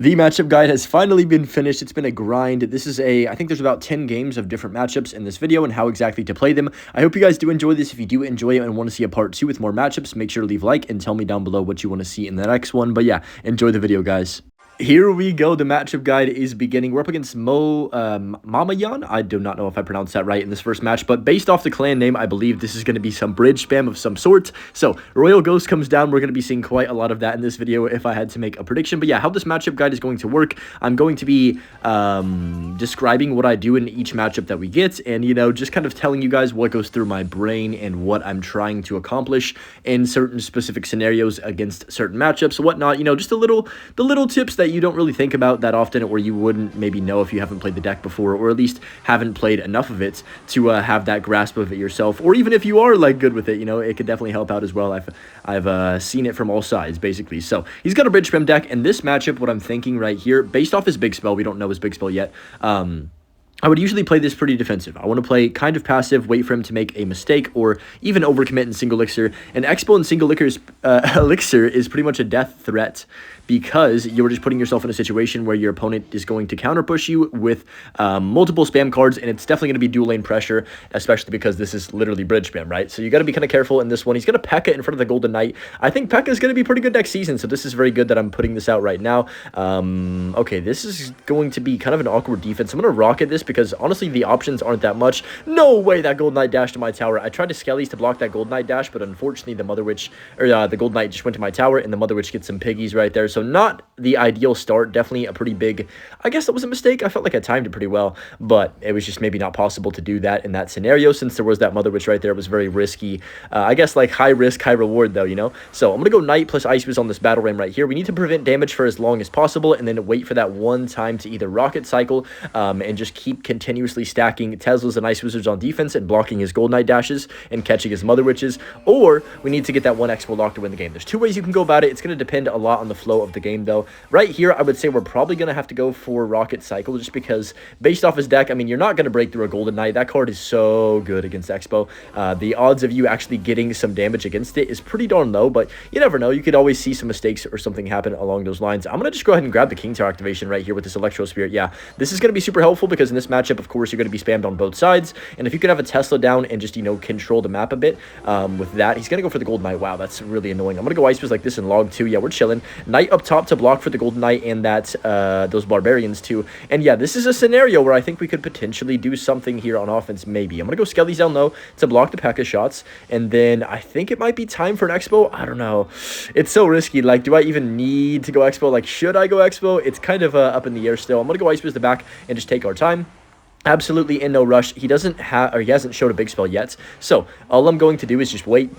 The matchup guide has finally been finished. It's been a grind. This is I think there's about 10 games of different matchups in this video and how exactly to play them. I hope you guys do enjoy this. If you do enjoy it and want to see a part 2 with more matchups, make sure to leave a like and tell me down below what you want to see in the next one. But yeah, enjoy the video, guys. Here we go. The matchup guide is beginning. We're up against Mamayan. I do not know if I pronounced that right in this first match, but based off the clan name, I believe this is going to be some bridge spam of some sort. So Royal Ghost comes down. We're going to be seeing quite a lot of that in this video if I had to make a prediction. But yeah, how this matchup guide is going to work, I'm going to be describing what I do in each matchup that we get, and just kind of telling you guys what goes through my brain and what I'm trying to accomplish in certain specific scenarios against certain matchups, whatnot. Just the little tips that you don't really think about that often, or you wouldn't maybe know if you haven't played the deck before, or at least haven't played enough of it to have that grasp of it yourself. Or even if you are like good with it, it could definitely help out as well. I've seen it from all sides basically. So he's got a bridge spam deck, and this matchup, what I'm thinking right here, based off his big spell, we don't know his big spell yet. I would usually play this pretty defensive. I want to play kind of passive, wait for him to make a mistake, or even overcommit in single elixir. And Expo in single elixir is pretty much a death threat, because you're just putting yourself in a situation where your opponent is going to counter push you with multiple spam cards, and it's definitely going to be dual lane pressure, especially because this is literally bridge spam, right? So you got to be kind of careful in this one. He's going to P.E.K.K.A in front of the Golden Knight. I think P.E.K.K.A is going to be pretty good next season, so this is very good that I'm putting this out right now. Okay, this is going to be kind of an awkward defense. I'm going to rocket this because honestly the options aren't that much. No way that Golden Knight dashed to my tower. I tried to Skellies to block that Golden Knight dash, but unfortunately the Mother Witch, or the Golden Knight just went to my tower, and the Mother Witch gets some piggies right there. So not the ideal start. Definitely a pretty big, I guess that was a mistake. I felt like I timed it pretty well, but it was just maybe not possible to do that in that scenario since there was that Mother Witch right there. It was very risky. I guess like high risk, high reward though, So I'm going to go Knight plus IceBow on this battle ram right here. We need to prevent damage for as long as possible, and then wait for that one time to either rocket cycle and just keep continuously stacking Teslas and Ice Wizards on defense and blocking his Gold Knight dashes and catching his Mother Witches, or we need to get that one Expo lock to win the game. There's two ways you can go about it. It's going to depend a lot on the flow of the game though. Right here, I would say we're probably going to have to go for Rocket Cycle, just because based off his deck, I mean, you're not going to break through a Golden Knight. That card is so good against Expo. The odds of you actually getting some damage against it is pretty darn low, but you never know. You could always see some mistakes or something happen along those lines. I'm going to just go ahead and grab the King Tower activation right here with this Electro Spirit. Yeah, this is going to be super helpful because in this matchup, of course, you're going to be spammed on both sides, and if you could have a Tesla down and just, control the map a bit with that, he's going to go for the Golden Knight. Wow, that's really annoying. I'm going to go Ice Fist like this in log 2. Yeah, we're chilling. Knight up top to block for the Golden Knight and that those Barbarians too. And yeah, this is a scenario where I think we could potentially do something here on offense, maybe. I'm going to go Skellies down low to block the P.E.K.K.A shots, and then I think it might be time for an Expo. I don't know. It's so risky. Like, do I even need to go Expo? Like, should I go Expo? It's kind of up in the air still. I'm going to go Ice Fist the back and just take our time. Absolutely in no rush. He doesn't have, or he hasn't showed a big spell yet. So all I'm going to do is just wait,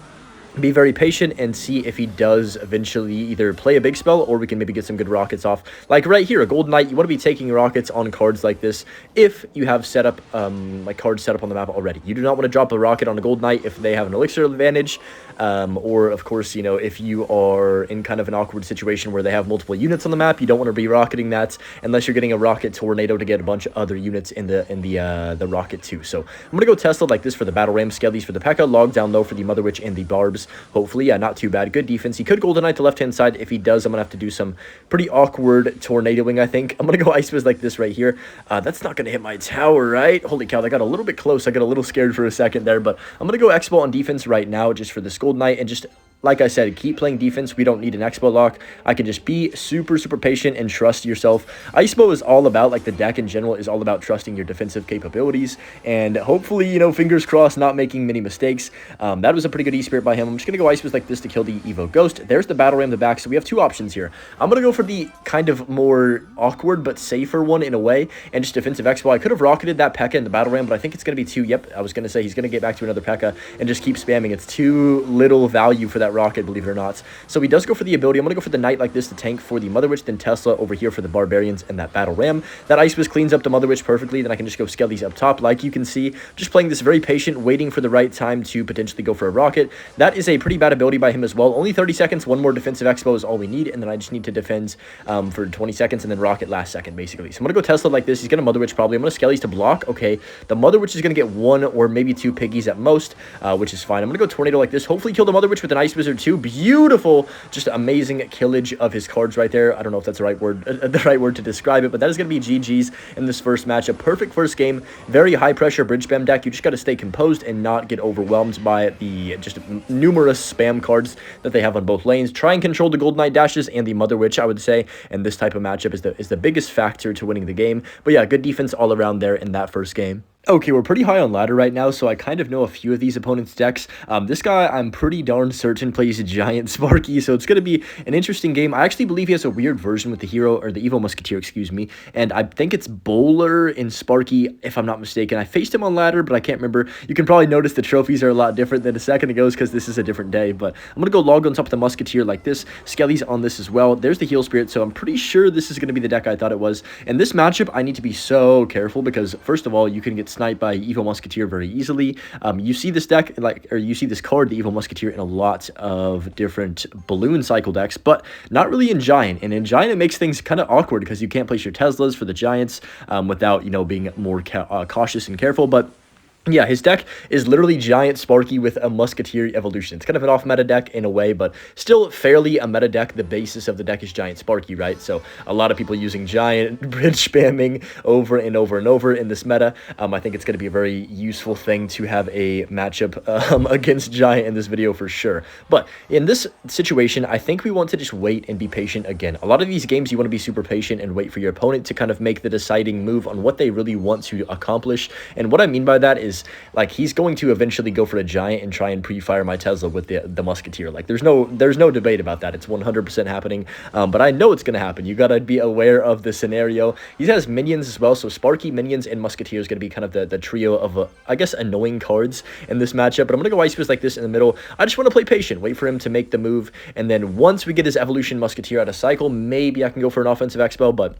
be very patient, and see if he does eventually either play a big spell, or we can maybe get some good rockets off. Like right here, a Golden Knight, you want to be taking rockets on cards like this if you have set up, like cards set up on the map already. You do not want to drop a rocket on a Golden Knight if they have an elixir advantage, or of course, if you are in kind of an awkward situation where they have multiple units on the map, you don't want to be rocketing that unless you're getting a rocket tornado to get a bunch of other units in the rocket too. So I'm going to go Tesla like this for the battle ram, Skellies for the P.E.K.K.A, log down low for the Mother Witch and the Barbs. Hopefully, yeah, not too bad. Good defense. He could Golden Knight the left-hand side. If he does, I'm going to have to do some pretty awkward tornadoing, I think. I'm going to go Ice Fist like this right here. That's not going to hit my tower, right? Holy cow, that got a little bit close. I got a little scared for a second there, but I'm going to go Expo on defense right now just for this Golden Knight, and just, like I said, keep playing defense. We don't need an Expo lock. I can just be super, super patient and trust yourself. IceBow is all about, like the deck in general, is all about trusting your defensive capabilities, and hopefully, fingers crossed, not making many mistakes. That was a pretty good E-Spirit by him. I'm just going to go Ice Fist like this to kill the Evo Ghost. There's the Battle Ram in the back, so we have two options here. I'm going to go for the kind of more awkward but safer one in a way, and just defensive Expo. I could have rocketed that P.E.K.K.A in the Battle Ram, but I think it's going to be too, yep, I was going to say he's going to get back to another P.E.K.K.A and just keep spamming. It's too little value for that rocket, believe it or not. So he does go for the ability. I'm going to go for the Knight like this to tank for the Mother Witch, then Tesla over here for the Barbarians and that Battle Ram. That Ice Fist cleans up the Mother Witch perfectly. Then I can just go Skellies up top. Like you can see, just playing this very patient, waiting for the right time to potentially go for a rocket. That is a pretty bad ability by him as well. Only 30 seconds. One more defensive Expo is all we need, and then I just need to defend for 20 seconds and then rocket last second, basically. So I'm going to go Tesla like this. He's going to Mother Witch probably. I'm going to Skellies to block. Okay, the Mother Witch is going to get one or maybe two piggies at most, which is fine. I'm going to go Tornado like this. Hopefully kill the Mother Witch with an Ice Fist Wizard 2. Beautiful, just amazing killage of his cards right there. I don't know if that's the right word to describe it, but that is going to be GG's in this first matchup. Perfect first game. Very high pressure bridge spam deck. You just got to stay composed and not get overwhelmed by the just numerous spam cards that they have on both lanes. Try and control the Gold Knight dashes and the Mother Witch, I would say, and this type of matchup is the biggest factor to winning the game. But yeah, good defense all around there in that first game. Okay, we're pretty high on ladder right now, so I kind of know a few of these opponents' decks. This guy, I'm pretty darn certain plays a Giant Sparky, so it's going to be an interesting game. I actually believe he has a weird version with the hero, or the Evil Musketeer, excuse me, and I think it's Bowler in Sparky, if I'm not mistaken. I faced him on ladder, but I can't remember. You can probably notice the trophies are a lot different than a second ago because this is a different day, but I'm going to go log on top of the Musketeer like this. Skelly's on this as well. There's the Heal Spirit, so I'm pretty sure this is going to be the deck I thought it was. And this matchup, I need to be so careful because, first of all, you can get sniped by Evil Musketeer very easily. You see this deck, or you see this card, the Evil Musketeer, in a lot of different balloon cycle decks, but not really in Giant. And in Giant, it makes things kind of awkward because you can't place your Teslas for the Giants without, being more cautious and careful. But yeah, his deck is literally Giant Sparky with a Musketeer evolution. It's kind of an off-meta deck in a way, but still fairly a meta deck. The basis of the deck is Giant Sparky, right? So a lot of people using Giant bridge spamming over and over and over in this meta. I think it's going to be a very useful thing to have a matchup against Giant in this video for sure. But in this situation, I think we want to just wait and be patient again. A lot of these games, you want to be super patient and wait for your opponent to kind of make the deciding move on what they really want to accomplish. And what I mean by that is, like, he's going to eventually go for a Giant and try and pre-fire my Tesla with the Musketeer. Like, there's no debate about that. It's 100% happening. But I know it's going to happen. You got to be aware of the scenario. He has minions as well, so Sparky, minions, and Musketeer is going to be kind of the trio of, I guess, annoying cards in this matchup. But I'm going to go IceBow like this in the middle. I just want to play patient, wait for him to make the move, and then once we get his evolution Musketeer out of cycle, maybe I can go for an offensive IceBow, but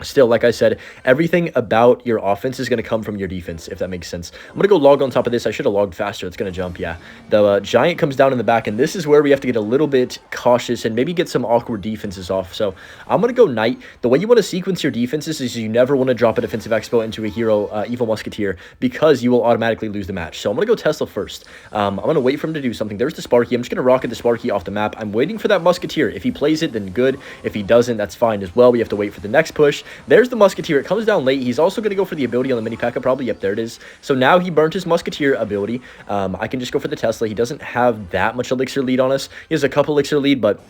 still, like I said, everything about your offense is going to come from your defense, if that makes sense. I'm going to go log on top of this. I should have logged faster. It's going to jump, yeah. The Giant comes down in the back, and this is where we have to get a little bit cautious and maybe get some awkward defenses off. So I'm going to go Knight. The way you want to sequence your defenses is you never want to drop a defensive Expo into a hero, Evil Musketeer, because you will automatically lose the match. So I'm going to go Tesla first. I'm going to wait for him to do something. There's the Sparky. I'm just going to rocket the Sparky off the map. I'm waiting for that Musketeer. If he plays it, then good. If he doesn't, that's fine as well. We have to wait for the next push. There's the Musketeer. It comes down late. He's also going to go for the ability on the mini P.E.K.K.A. probably. Yep, there it is. So now he burnt his Musketeer ability. I can just go for the Tesla. He doesn't have that much elixir lead on us. He has a couple elixir lead, but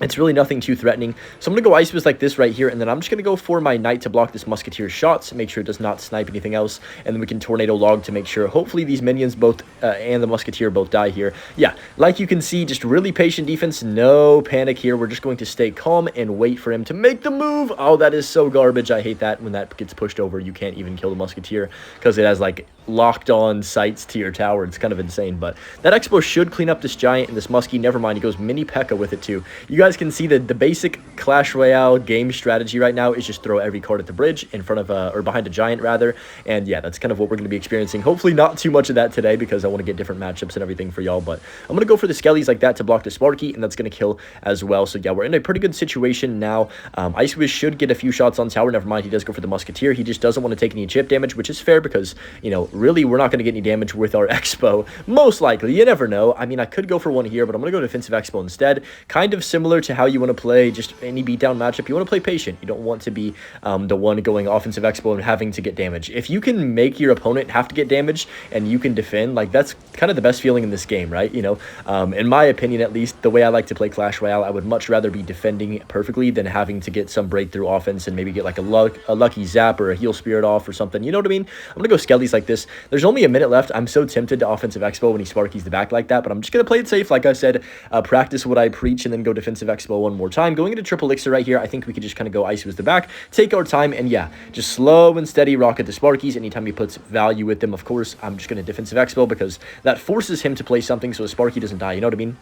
it's really nothing too threatening. So I'm going to go IceBow like this right here, and then I'm just going to go for my Knight to block this Musketeer's shots, make sure it does not snipe anything else, and then we can Tornado Log to make sure hopefully these minions both and the Musketeer both die here. Yeah, like you can see, just really patient defense, no panic here. We're just going to stay calm and wait for him to make the move. Oh, that is so garbage. I hate that when that gets pushed over. You can't even kill the Musketeer because it has like locked on sights to your tower. It's kind of insane, but that Expo should clean up this Giant and this Muskie. Never mind, he goes mini P.E.K.K.A. with it too. You guys can see that the basic Clash Royale game strategy right now is just throw every card at the bridge in front of or behind a Giant rather, and yeah, that's kind of what we're going to be experiencing. Hopefully not too much of that today because I want to get different matchups and everything for y'all, but I'm going to go for the Skellies like that to block the Sparky, and that's going to kill as well. So yeah, we're in a pretty good situation now. IceBow should get a few shots on tower. Never mind, he does go for the Musketeer. He just doesn't want to take any chip damage, which is fair because, you know, really we're not going to get any damage with our Expo. Most likely, you never know. I mean, I could go for one here, but I'm going to go defensive Expo instead. Kind of similar to how you want to play just any beatdown matchup. You want to play patient. You don't want to be the one going offensive Expo and having to get damage. If you can make your opponent have to get damage and you can defend, like, that's kind of the best feeling in this game, right? You know, in my opinion, at least, the way I like to play Clash Royale, I would much rather be defending perfectly than having to get some breakthrough offense and maybe get like a lucky zap or a heal spirit off or something. You know what I mean? I'm going to go Skellies like this. There's only a minute left. I'm so tempted to offensive Expo when he Sparkies the back like that, but I'm just going to play it safe. Like I said, practice what I preach and then go defensive Expo one more time. Going into triple elixir right here, I think we could just kind of go IceBow the back, take our time, and yeah, just slow and steady rocket the Sparkies. Anytime he puts value with them, of course, I'm just going to defensive Expo because that forces him to play something so Sparky doesn't die. You know what I mean?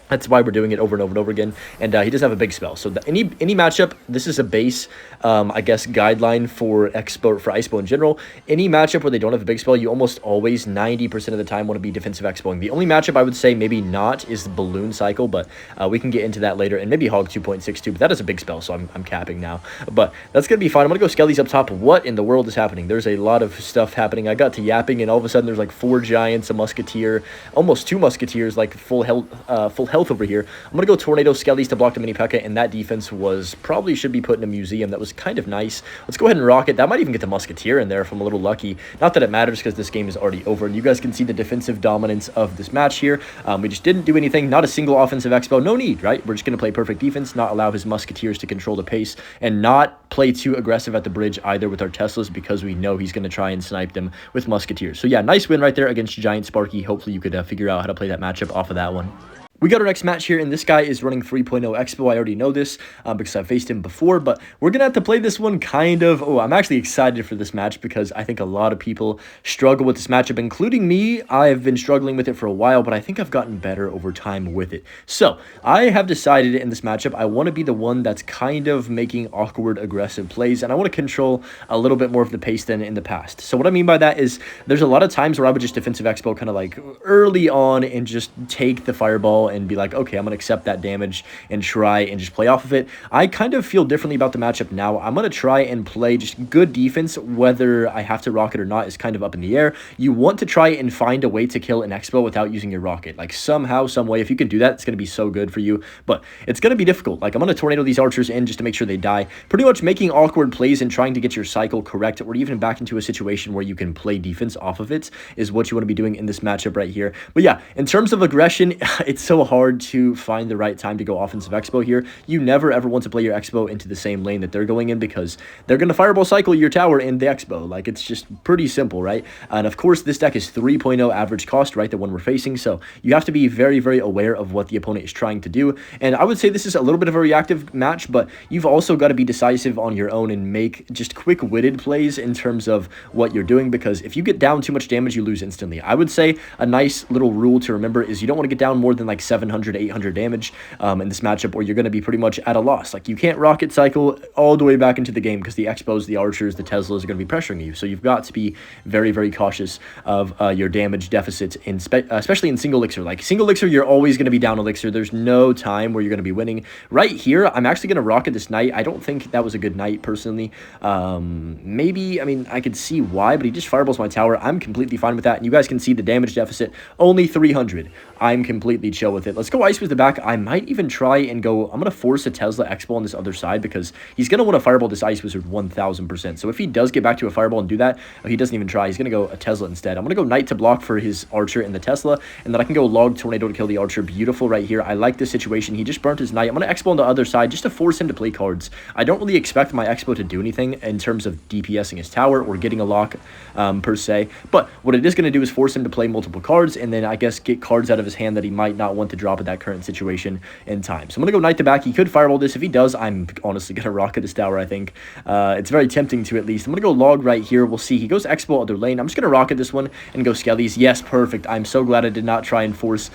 That's why we're doing it over and over and over again. And he doesn't have a big spell. So any matchup, this is a base, I guess, guideline for IceBow in general. Any matchup where they don't have a big spell, you almost always, 90% of the time, want to be defensive Expoing. The only matchup I would say maybe not is the Balloon Cycle, but we can get into that later. And maybe Hog 2.62, but that is a big spell, so I'm capping now. But that's going to be fine. I'm going to go Skellies up top. What in the world is happening? There's a lot of stuff happening. I got to yapping, and all of a sudden there's like 4 Giants, a Musketeer, almost 2 Musketeers, like full health health over here. I'm going to go Tornado Skellies to block the Mini P.E.K.K.A, and that defense was probably should be put in a museum. That was kind of nice. Let's go ahead and rocket. That might even get the Musketeer in there if I'm a little lucky. Not that it matters because this game is already over, and you guys can see the defensive dominance of this match here. We just didn't do anything. Not a single offensive expo. No need, right? We're just going to play perfect defense, not allow his Musketeers to control the pace, and not play too aggressive at the bridge either with our Teslas because we know he's going to try and snipe them with Musketeers. So yeah, nice win right there against Giant Sparky. Hopefully you could figure out how to play that matchup off of that one. We got our next match here, and this guy is running 3.0 Expo. I already know this because I've faced him before, but we're going to have to play this one kind of... Oh, I'm actually excited for this match because I think a lot of people struggle with this matchup, including me. I have been struggling with it for a while, but I think I've gotten better over time with it. So, I have decided in this matchup, I want to be the one that's kind of making awkward, aggressive plays, and I want to control a little bit more of the pace than in the past. So, what I mean by that is there's a lot of times where I would just defensive Expo kind of like early on and just take the fireball and be like, okay, I'm going to accept that damage and try and just play off of it. I kind of feel differently about the matchup now. I'm going to try and play just good defense. Whether I have to rocket or not is kind of up in the air. You want to try and find a way to kill an Expo without using your rocket. Like somehow, some way, if you can do that, it's going to be so good for you. But it's going to be difficult. Like I'm going to tornado these archers in just to make sure they die. Pretty much making awkward plays and trying to get your cycle correct or even back into a situation where you can play defense off of it is what you want to be doing in this matchup right here. But yeah, in terms of aggression, it's so hard to find the right time to go offensive Expo here. You never ever want to play your Expo into the same lane that they're going in because they're going to fireball cycle your tower in the Expo. Like it's just pretty simple, right? And of course this deck is 3.0 average cost, right? The one we're facing. So you have to be very, very aware of what the opponent is trying to do. And I would say this is a little bit of a reactive match, but you've also got to be decisive on your own and make just quick-witted plays in terms of what you're doing, because if you get down too much damage, you lose instantly. I would say a nice little rule to remember is you don't want to get down more than like 700, 800 damage in this matchup, or you're going to be pretty much at a loss. Like you can't rocket cycle all the way back into the game because the Expos, the Archers, the Teslas are going to be pressuring you. So you've got to be very, very cautious of your damage deficit, especially in single elixir. Like single elixir, you're always going to be down elixir. There's no time where you're going to be winning. Right here, I'm actually going to rocket this knight. I don't think that was a good knight personally. Maybe, I mean, I could see why, but he just fireballs my tower. I'm completely fine with that. And you guys can see the damage deficit, only 300. I'm completely chill with it. Let's go Ice with the back. I might even try and go, I'm going to force a Tesla Expo on this other side because he's going to want to fireball this Ice Wizard 1000%. So if he does get back to a fireball and do that, he doesn't even try. He's going to go a Tesla instead. I'm going to go Knight to block for his Archer and the Tesla, and then I can go Log Tornado to kill the Archer. Beautiful right here. I like this situation. He just burnt his Knight. I'm going to Expo on the other side just to force him to play cards. I don't really expect my Expo to do anything in terms of DPSing his tower or getting a lock per se, but what it is going to do is force him to play multiple cards and then I guess get cards out of his hand that he might not want to drop at that current situation in time. So I'm going to go Knight to back. He could fireball this. If he does, I'm honestly going to rocket this tower, I think. It's very tempting to at least. I'm going to go Log right here. We'll see. He goes Expo other lane. I'm just going to rocket this one and go Skellies. Yes, perfect. I'm so glad I did not try and force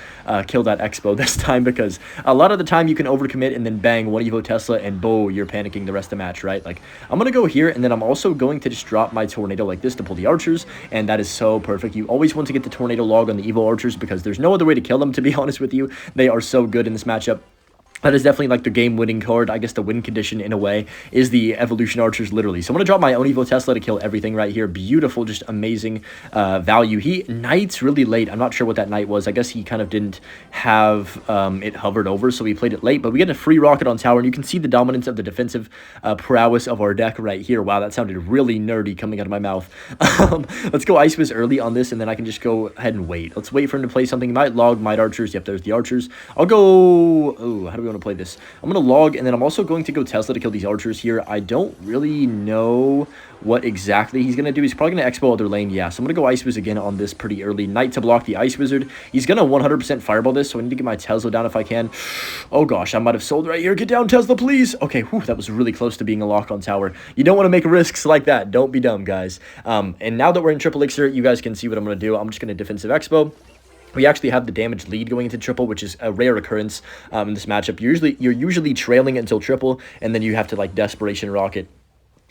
kill that Expo this time because a lot of the time you can overcommit and then bang, one Evo Tesla and boom, you're panicking the rest of the match, right? Like I'm going to go here and then I'm also going to just drop my Tornado like this to pull the Archers, and that is so perfect. You always want to get the Tornado Log on the Evo Archers because there's no other way to kill them, to be honest with you. They are so good in this matchup. That is definitely like the game-winning card. I guess the win condition, in a way, is the Evolution Archers, literally. So I'm going to drop my own Evo Tesla to kill everything right here. Beautiful, just amazing value. He Knight's really late. I'm not sure what that Knight was. I guess he kind of didn't have it hovered over, so he played it late. But we get a free rocket on tower, and you can see the dominance of the defensive prowess of our deck right here. Wow, that sounded really nerdy coming out of my mouth. Let's go Ice Wiz early on this, and then I can just go ahead and wait. Let's wait for him to play something. He might Log, might Archers. Yep, there's the Archers. I'll go... Ooh, how do we want to play this? I'm going to Log, and then I'm also going to go Tesla to kill these Archers here. I don't really know what exactly he's going to do. He's probably going to Expo other lane. Yeah, so I'm going to go Ice Wiz again on this pretty early. Knight to block the Ice Wizard. He's going to 100% fireball this, so I need to get my Tesla down if I can. Oh gosh, I might have sold right here. Get down, Tesla, please. Okay, whew, that was really close to being a lock on tower. You don't want to make risks like that. Don't be dumb, guys. And now that we're in triple elixir, you guys can see what I'm going to do. I'm just going to defensive Expo. We actually have the damage lead going into triple, which is a rare occurrence in this matchup. You're usually trailing until triple, and then you have to like desperation rocket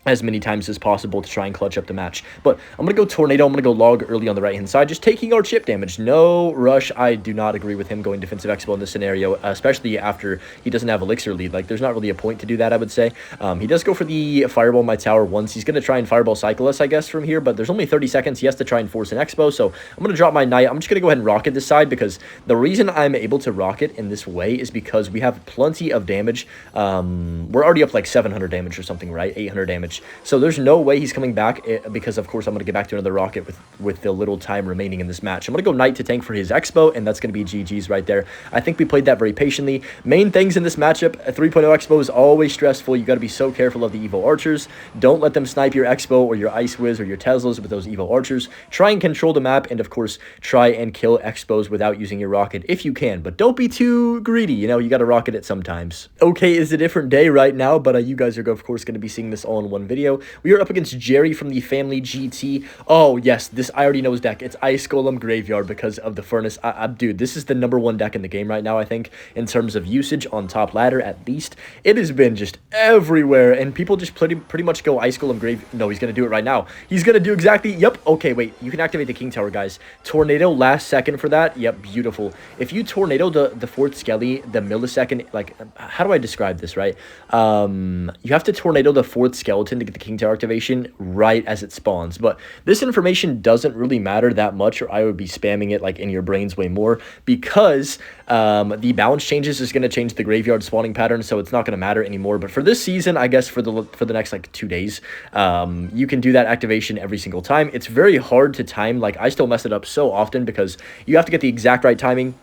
as many times as possible to try and clutch up the match. But I'm going to go Tornado. I'm going to go Log early on the right-hand side, just taking our chip damage. No rush. I do not agree with him going defensive Expo in this scenario, especially after he doesn't have Elixir lead. Like, there's not really a point to do that, I would say. He does go for the Fireball in my tower once. He's going to try and Fireball cycle us, I guess, from here, but there's only 30 seconds. He has to try and force an Expo, so I'm going to drop my Knight. I'm just going to go ahead and rocket this side, because the reason I'm able to rocket in this way is because we have plenty of damage. We're already up like 700 damage or something, right? 800 damage. So there's no way he's coming back, because of course I'm going to get back to another rocket with the little time remaining in this match. I'm going to go Knight to tank for his Expo, and that's going to be GG's right there. I think we played that very patiently. Main things in this matchup, a 3.0 Expo is always stressful. You got to be so careful of the Evo Archers. Don't let them snipe your Expo or your Ice Wiz or your Teslas with those Evo Archers. Try and control the map, and of course try and kill Expos without using your rocket if you can, but don't be too greedy. You know, you got to rocket it sometimes. Okay, it's a different day right now, but you guys are of course going to be seeing this all in one video. We are up against Jerry from the Family GT. Oh, yes, this I already know his deck. It's Ice Golem Graveyard because of the Furnace. Dude, this is the #1 deck in the game right now, I think, in terms of usage on top ladder, at least. It has been just everywhere, and people just pretty much go Ice Golem Grave. No, he's going to do it right now. He's going to do exactly... Yep, okay, wait. You can activate the King Tower, guys. Tornado last second for that. Yep, beautiful. If you Tornado the 4th Skelly, the millisecond... Like, how do I describe this, right? You have to Tornado the 4th Skeleton to get the King Tower activation right as it spawns, but this information doesn't really matter that much, or I would be spamming it like in your brains way more, because the balance changes is going to change the graveyard spawning pattern, so it's not going to matter anymore. But for this season, I guess for the next like 2 days, you can do that activation every single time. It's very hard to time. Like, I still mess it up so often because you have to get the exact right timing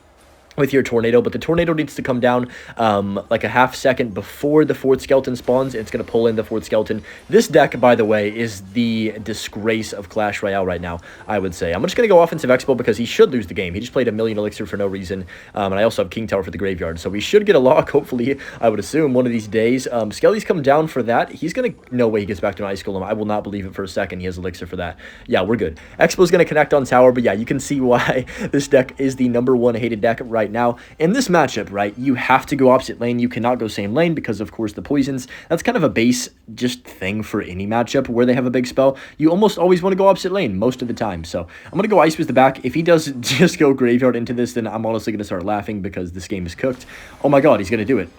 with your Tornado, but the Tornado needs to come down like a half second before the 4th skeleton spawns. It's going to pull in the 4th skeleton. This deck, by the way, is the disgrace of Clash Royale right now, I would say. I'm just going to go offensive Expo because he should lose the game. He just played a million Elixir for no reason, and I also have King Tower for the graveyard, so we should get a lock, hopefully, I would assume, one of these days. Skelly's come down for that. He's going to... No way he gets back to an Ice Golem. I will not believe it for a second. He has Elixir for that. Yeah, we're good. Expo's going to connect on tower, but yeah, you can see why this deck is the #1 hated deck right now. In this matchup, right, you have to go opposite lane. You cannot go same lane because, of course, the poisons. That's kind of a base just thing for any matchup where they have a big spell. You almost always want to go opposite lane most of the time. So I'm going to go Ice with the back. If he does just go graveyard into this, then I'm honestly going to start laughing because this game is cooked. Oh my god, he's going to do it.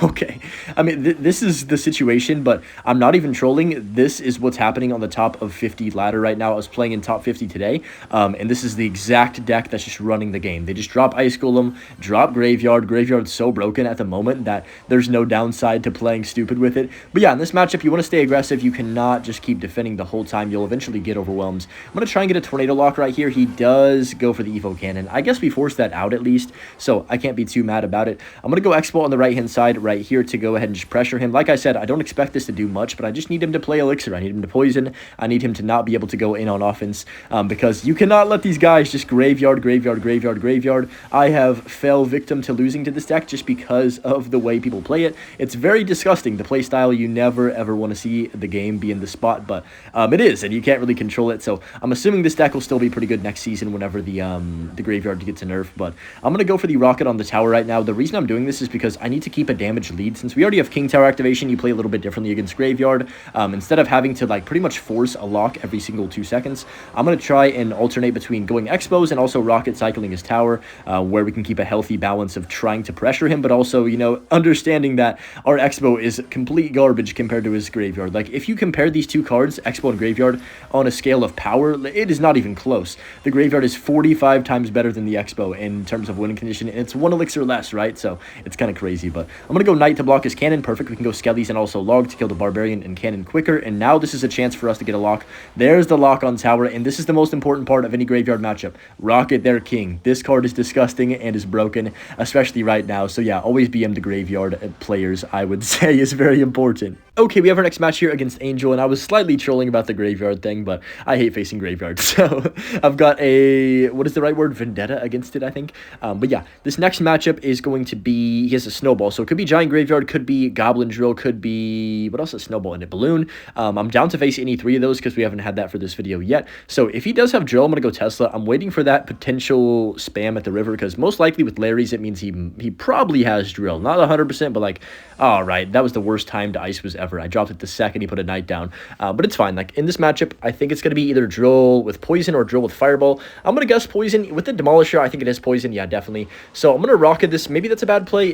Okay. I mean, this is the situation, but I'm not even trolling. This is what's happening on the top of 50 ladder right now. I was playing in top 50 today, and this is the exact deck that's just running the game. They just drop Ice Golem, drop Graveyard. Graveyard's so broken at the moment that there's no downside to playing stupid with it. But yeah, in this matchup, you want to stay aggressive. You cannot just keep defending the whole time. You'll eventually get overwhelmed. I'm going to try and get a Tornado lock right here. He does go for the Evo Cannon. I guess we forced that out at least, so I can't be too mad about it. I'm going to go Expo on the right-hand side right here to go ahead and just pressure him. Like I said, I don't expect this to do much, but I just need him to play Elixir. I need him to poison. I need him to not be able to go in on offense, because you cannot let these guys just graveyard, graveyard, graveyard, graveyard. I have fell victim to losing to this deck just because of the way people play it. It's very disgusting, the play style. You never ever want to see the game be in the spot, but it is, and you can't really control it. So I'm assuming this deck will still be pretty good next season whenever the graveyard gets a nerf. But I'm gonna go for the rocket on the tower right now. The reason I'm doing this is because I need to keep a damage lead. Since we already have King Tower activation, you play a little bit differently against graveyard. Instead of having to like pretty much force a lock every single 2 seconds, I'm gonna try and alternate between going Expos and also rocket cycling his tower, where we can keep a healthy balance of trying to pressure him, but also, you know, understanding that our Expo is complete garbage compared to his graveyard. Like, if you compare these two cards, Expo and graveyard, on a scale of power, it is not even close. The graveyard is 45 times better than the Expo in terms of winning condition, and it's 1 elixir less, right? So it's kind of crazy, but I'm gonna go Knight to block his cannon. Perfect. We can go Skellies and also Log to kill the Barbarian and cannon quicker, and now this is a chance for us to get a lock. There's the lock on tower, and this is the most important part of any graveyard matchup. Rocket their king. This card is disgusting and is broken, especially right now. So yeah, always BM the graveyard players, I would say, is very important. Okay, we have our next match here against Angel, and I was slightly trolling about the graveyard thing, but I hate facing graveyard, so I've got a, what is the right word, vendetta against it, I think. But yeah, this next matchup is going to be, he has a Snowball, so it could be Giant Graveyard, could be Goblin Drill, could be, what else is Snowball in it, Balloon. I'm down to face any 3 of those because we haven't had that for this video yet. So if he does have Drill, I'm going to go Tesla. I'm waiting for that potential spam at the river because most likely with Larry's, it means he probably has Drill. Not 100%, but like, all right, that was the worst time to IceBow ever. I dropped it the second he put a Knight down. But it's fine. Like, in this matchup, I think it's going to be either Drill with Poison or Drill with Fireball. I'm going to guess Poison. With the Demolisher, I think it is Poison. Yeah, definitely. So I'm going to rocket this. Maybe that's a bad play.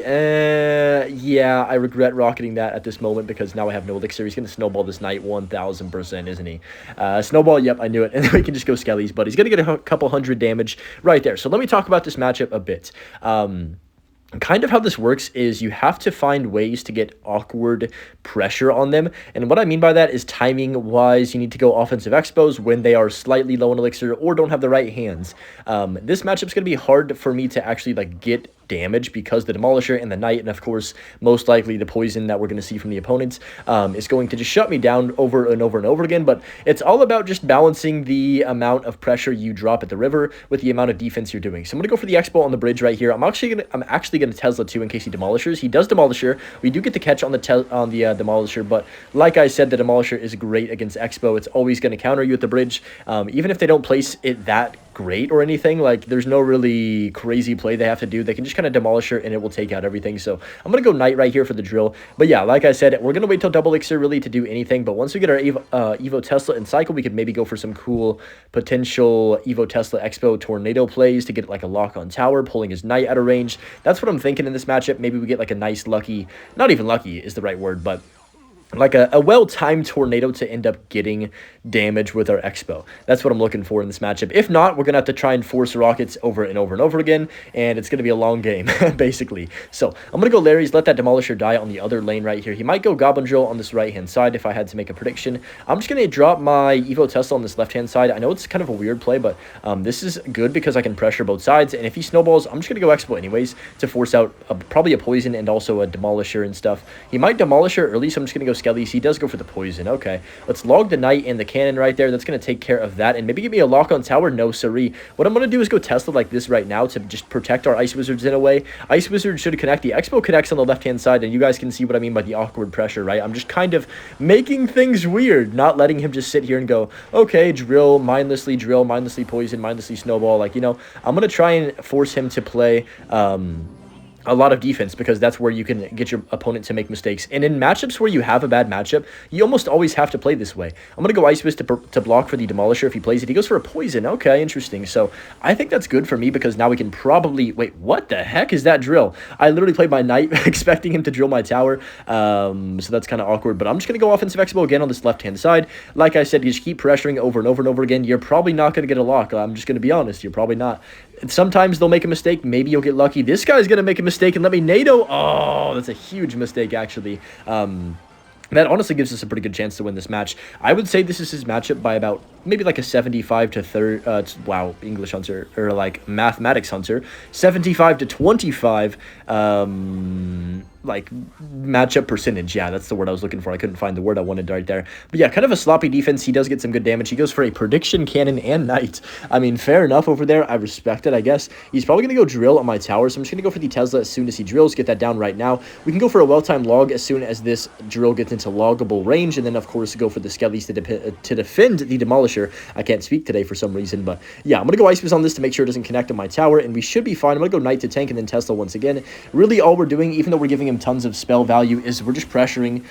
Yeah, I regret rocketing that at this moment because now I have no Elixir. He's going to snowball this Knight 1000%, isn't he? Snowball, yep, I knew it. And then we can just go Skellies, but he's going to get a couple hundred damage right there. So let me talk about this matchup a bit. Kind of how this works is you have to find ways to get awkward pressure on them. And what I mean by that is timing-wise, you need to go offensive expos when they are slightly low on elixir or don't have the right hands. This matchup's going to be hard for me to actually like get damage because the Demolisher and the Knight, and of course, most likely the Poison that we're going to see from the opponents, is going to just shut me down over and over and over again. But it's all about just balancing the amount of pressure you drop at the river with the amount of defense you're doing. So I'm going to go for the Expo on the bridge right here. I'm actually going to Tesla too in case he Demolishers. He does Demolisher. We do get the catch on the Demolisher, but like I said, the Demolisher is great against Expo. It's always going to counter you at the bridge, even if they don't place it that great or anything. Like, there's no really crazy play they have to do. They can just kind of demolish her and it will take out everything. So I'm gonna go Knight right here for the drill. But yeah, like I said, we're gonna wait till double elixir really to do anything. But once we get our Evo Tesla and cycle, we could maybe go for some cool potential Evo Tesla Expo tornado plays to get like a lock on tower, pulling his Knight out of range. That's what I'm thinking in this matchup. Maybe we get like a nice lucky, not even lucky is the right word, but like a well-timed tornado to end up getting damage with our Expo. That's what I'm looking for in this matchup. If not, we're going to have to try and force rockets over and over and over again, and it's going to be a long game, basically. So I'm going to go Larry's, let that Demolisher die on the other lane right here. He might go Goblin Drill on this right-hand side if I had to make a prediction. I'm just going to drop my Evo Tesla on this left-hand side. I know it's kind of a weird play, but this is good because I can pressure both sides, and if he snowballs, I'm just going to go Expo anyways to force out probably a Poison and also a Demolisher and stuff. He might Demolisher early, so I'm just going to go Skellies. He does go for the Poison. Okay, let's log the Knight and the Cannon right there. That's going to take care of that. And maybe give me a lock on tower. No, siree. What I'm going to do is go Tesla like this right now to just protect our Ice Wizards in a way. Ice Wizard should connect. The Expo connects on the left-hand side, and you guys can see what I mean by the awkward pressure, right? I'm just kind of making things weird, not letting him just sit here and go, okay, drill, mindlessly Poison, mindlessly snowball. Like, you know, I'm going to try and force him to play a lot of defense because that's where you can get your opponent to make mistakes. And in matchups where you have a bad matchup, you almost always have to play this way. I'm going to go Ice Fist to block for the Demolisher if he plays it. He goes for a Poison. Okay, interesting. So I think that's good for me because now we can probably... Wait, what the heck is that drill? I literally played my Knight expecting him to drill my tower. So that's kind of awkward. But I'm just going to go Offensive Expo again on this left-hand side. Like I said, you just keep pressuring over and over and over again. You're probably not going to get a lock. I'm just going to be honest. You're probably not. Sometimes they'll make a mistake. Maybe you'll get lucky. This guy's going to make a mistake and let me NATO. Oh, that's a huge mistake, actually. That honestly gives us a pretty good chance to win this match. I would say this is his matchup by about maybe like a 75 to 30. Wow, English Hunter or like Mathematics Hunter, 75 to 25. Like matchup percentage. Yeah, that's the word I was looking for. I couldn't find the word I wanted right there. But yeah, kind of a sloppy defense. He does get some good damage. He goes for a Prediction Cannon and Knight. I mean, fair enough over there. I respect it, I guess. He's probably going to go drill on my tower, so I'm just going to go for the Tesla as soon as he drills. Get that down right now. We can go for a well-timed log as soon as this drill gets into loggable range, and then, of course, go for the Skellies to defend the Demolisher. I can't speak today for some reason, but yeah, I'm going to go Ice Fist on this to make sure it doesn't connect on my tower, and we should be fine. I'm going to go Knight to tank and then Tesla once again. Really, all we're doing, even though we're giving him tons of spell value, is we're just pressuring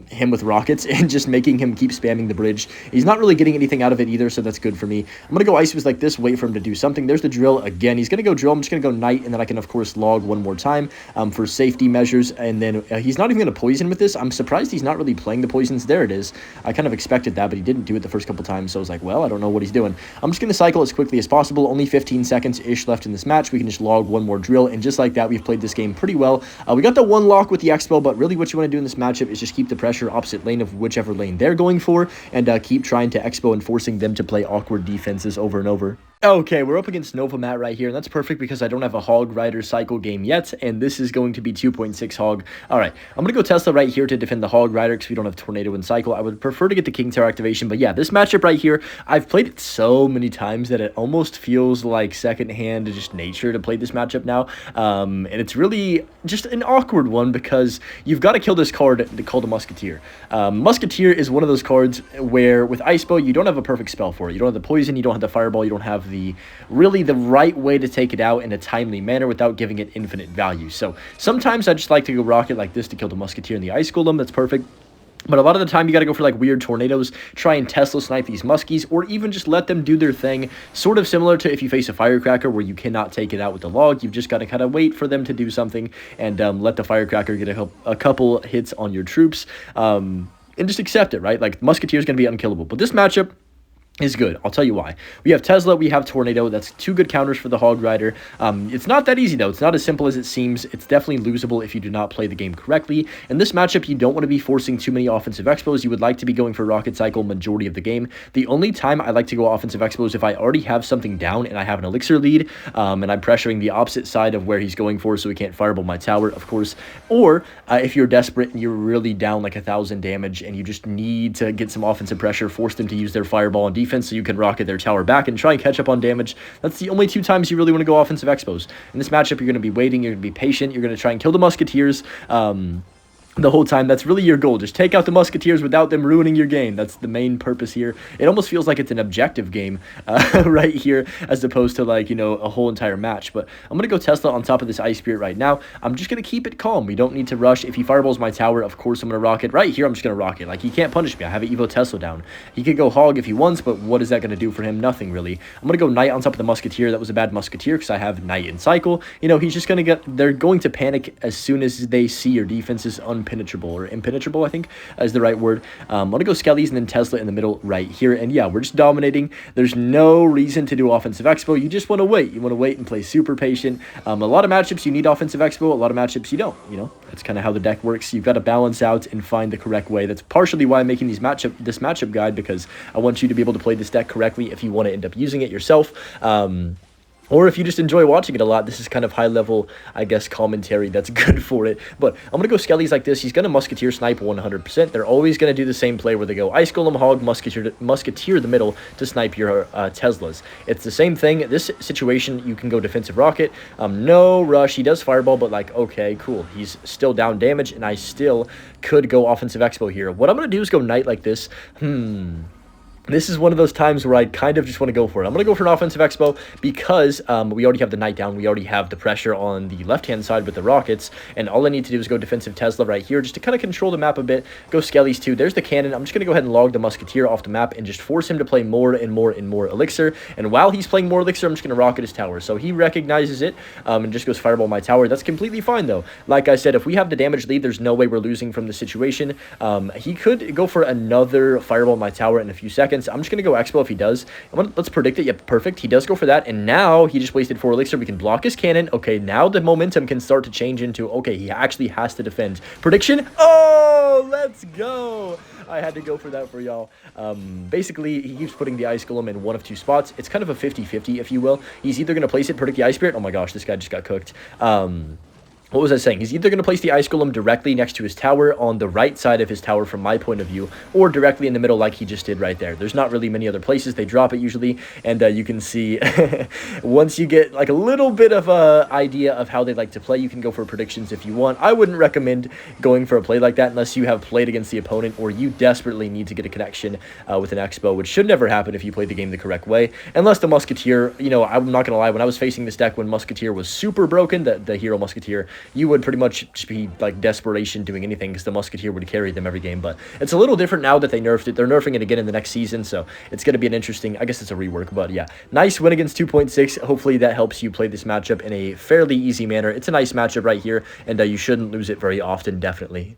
him with rockets and just making him keep spamming the bridge. He's not really getting anything out of it either, so that's good for me. I'm going to go Ice Fist like this, wait for him to do something. There's the drill again. He's going to go drill. I'm just going to go Knight, and then I can, of course, log one more time for safety measures, and then he's not even going to Poison with this. I'm surprised he's not really playing the Poisons. There it is. I kind of expected that, but he didn't do it the first couple times, so I was like, well, I don't know what he's doing. I'm just going to cycle as quickly as possible. Only 15 seconds-ish left in this match. We can just log one more drill, and just like that, we've played this game pretty well. We got the one lock with the Expo, but really what you want to do in this matchup is just keep the pressure opposite lane of whichever lane they're going for, and keep trying to Expo and forcing them to play awkward defenses over and over. Okay, we're up against Nova Matt right here, and that's perfect because I don't have a Hog Rider cycle game yet, and this is going to be 2.6 Hog. All right, I'm going to go Tesla right here to defend the Hog Rider because we don't have Tornado and cycle. I would prefer to get the King Tower activation, but yeah, this matchup right here, I've played it so many times that it almost feels like secondhand just nature to play this matchup now, and it's really just an awkward one because you've got to kill this card called a Musketeer. Musketeer is one of those cards where with IceBow, you don't have a perfect spell for it. You don't have the Poison, you don't have the Fireball, you don't have really the right way to take it out in a timely manner without giving it infinite value. So sometimes I just like to go rocket like this to kill the Musketeer and the Ice Golem. That's perfect. But a lot of the time, you got to go for, like, weird tornadoes, try and Tesla snipe these muskies, or even just let them do their thing, sort of similar to if you face a firecracker where you cannot take it out with the log. You've just got to kind of wait for them to do something and let the firecracker get a couple hits on your troops and just accept it, right? Like, Musketeer is going to be unkillable. But this matchup is good. I'll tell you why. We have Tesla, we have Tornado. That's two good counters for the Hog Rider. It's not that easy, though. It's not as simple as it seems. It's definitely losable if you do not play the game correctly. In this matchup, you don't want to be forcing too many offensive expos. You would like to be going for Rocket Cycle majority of the game. The only time I like to go offensive expo is if I already have something down and I have an elixir lead, and I'm pressuring the opposite side of where he's going for so he can't fireball my tower, of course. Or if you're desperate and you're really down like 1,000 damage and you just need to get some offensive pressure, force them to use their fireball and defense so you can rocket their tower back and try and catch up on damage. That's the only two times you really want to go offensive expos. In this matchup, you're going to be waiting, you're going to be patient, you're going to try and kill the Musketeers. The whole time. That's really your goal. Just take out the Musketeers without them ruining your game. That's the main purpose here. It almost feels like it's an objective game right here as opposed to, like, you know, a whole entire match. But I'm going to go Tesla on top of this Ice Spirit right now. I'm just going to keep it calm. We don't need to rush. If he fireballs my tower, of course I'm going to rocket. Right here, I'm just going to rocket. Like, he can't punish me. I have an Evo Tesla down. He could go Hog if he wants, but what is that going to do for him? Nothing, really. I'm going to go Knight on top of the Musketeer. That was a bad Musketeer because I have Knight in cycle. You know, he's just going to get... They're going to panic as soon as they see your defense is unpenetrable or impenetrable, I think is the right word. I'm going to go Skellies and then Tesla in the middle right here. And yeah, we're just dominating. There's no reason to do offensive expo. You just want to wait. You want to wait and play super patient. A lot of matchups you need offensive expo. A lot of matchups you don't. You know, that's kind of how the deck works. You've got to balance out and find the correct way. That's partially why I'm making this matchup guide, because I want you to be able to play this deck correctly if you want to end up using it yourself. Or if you just enjoy watching it a lot, this is kind of high-level, I guess, commentary that's good for it. But I'm going to go Skellies like this. He's going to Musketeer snipe 100%. They're always going to do the same play where they go Ice Golem, Hog, Musketeer the middle to snipe your Teslas. It's the same thing. This situation, you can go Defensive Rocket. No rush. He does Fireball, but, like, okay, cool. He's still down damage, and I still could go Offensive Expo here. What I'm going to do is go Knight like this. This is one of those times where I kind of just want to go for it. I'm going to go for an offensive expo because we already have the Knight down. We already have the pressure on the left-hand side with the rockets. And all I need to do is go defensive Tesla right here just to kind of control the map a bit. Go Skellies too. There's the cannon. I'm just going to go ahead and log the Musketeer off the map and just force him to play more and more and more Elixir. And while he's playing more Elixir, I'm just going to rocket his tower. So he recognizes it and just goes Fireball my tower. That's completely fine, though. Like I said, if we have the damage lead, there's no way we're losing from the situation. He could go for another Fireball my tower in a few seconds. I'm just going to go Expo if he does. Let's predict it. Yep, perfect. He does go for that, and now he just wasted 4 Elixir. We can block his cannon. Okay, now the momentum can start to change into, okay, he actually has to defend. Prediction? Oh, let's go! I had to go for that for y'all. Basically, he keeps putting the Ice Golem in one of 2 spots. It's kind of a 50-50, if you will. He's either going to place it, predict the Ice Spirit. Oh my gosh, this guy just got cooked. What was I saying? He's either going to place the Ice Golem directly next to his tower on the right side of his tower from my point of view, or directly in the middle like he just did right there. There's not really many other places. They drop it usually, and you can see once you get like a little bit of a idea of how they like to play, you can go for predictions if you want. I wouldn't recommend going for a play like that unless you have played against the opponent or you desperately need to get a connection with an Expo, which should never happen if you play the game the correct way. Unless the Musketeer, you know, I'm not going to lie, when I was facing this deck when Musketeer was super broken, the hero Musketeer, you would pretty much just be like desperation doing anything because the Musketeer would carry them every game. But it's a little different now that they nerfed it. They're nerfing it again in the next season, so it's going to be an interesting, I guess it's a rework, but yeah. Nice win against 2.6. Hopefully that helps you play this matchup in a fairly easy manner. It's a nice matchup right here, and you shouldn't lose it very often, definitely.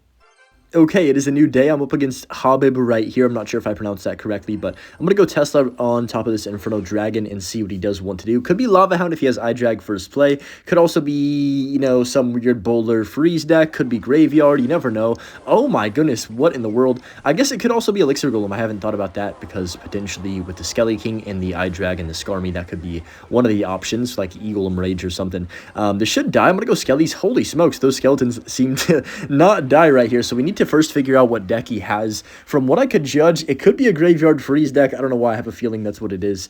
Okay, it is a new day. I'm up against Habib right here. I'm not sure if I pronounced that correctly, but I'm going to go Tesla on top of this Inferno Dragon and see what he does want to do. Could be Lava Hound if he has iDrag first play. Could also be, you know, some weird Boulder Freeze deck. Could be Graveyard. You never know. Oh my goodness, what in the world? I guess it could also be Elixir Golem. I haven't thought about that because potentially with the Skelly King and the iDrag and the Skarmy, that could be one of the options, like Golem Rage or something. This should die. I'm going to go Skellies. Holy smokes, those skeletons seem to not die right here, so we need to first figure out what deck he has. From what I could judge, it could be a Graveyard Freeze deck. I don't know why. I have a feeling that's what it is.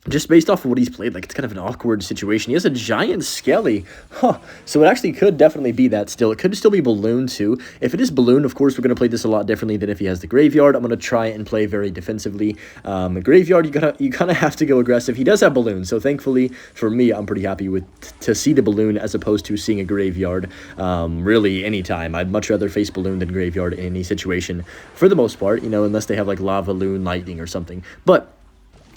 just based off of what he's played, like, it's kind of an awkward situation. He has a giant Skelly. Huh. So it actually could definitely be that still. It could still be Balloon, too. If it is Balloon, of course, we're going to play this a lot differently than if he has the Graveyard. I'm going to try and play very defensively. Graveyard, you kind of have to go aggressive. He does have Balloon, so thankfully, for me, I'm pretty happy with to see the Balloon as opposed to seeing a Graveyard really anytime. I'd much rather face Balloon than Graveyard in any situation, for the most part, you know, unless they have, like, Lava, Loon, Lightning, or something. But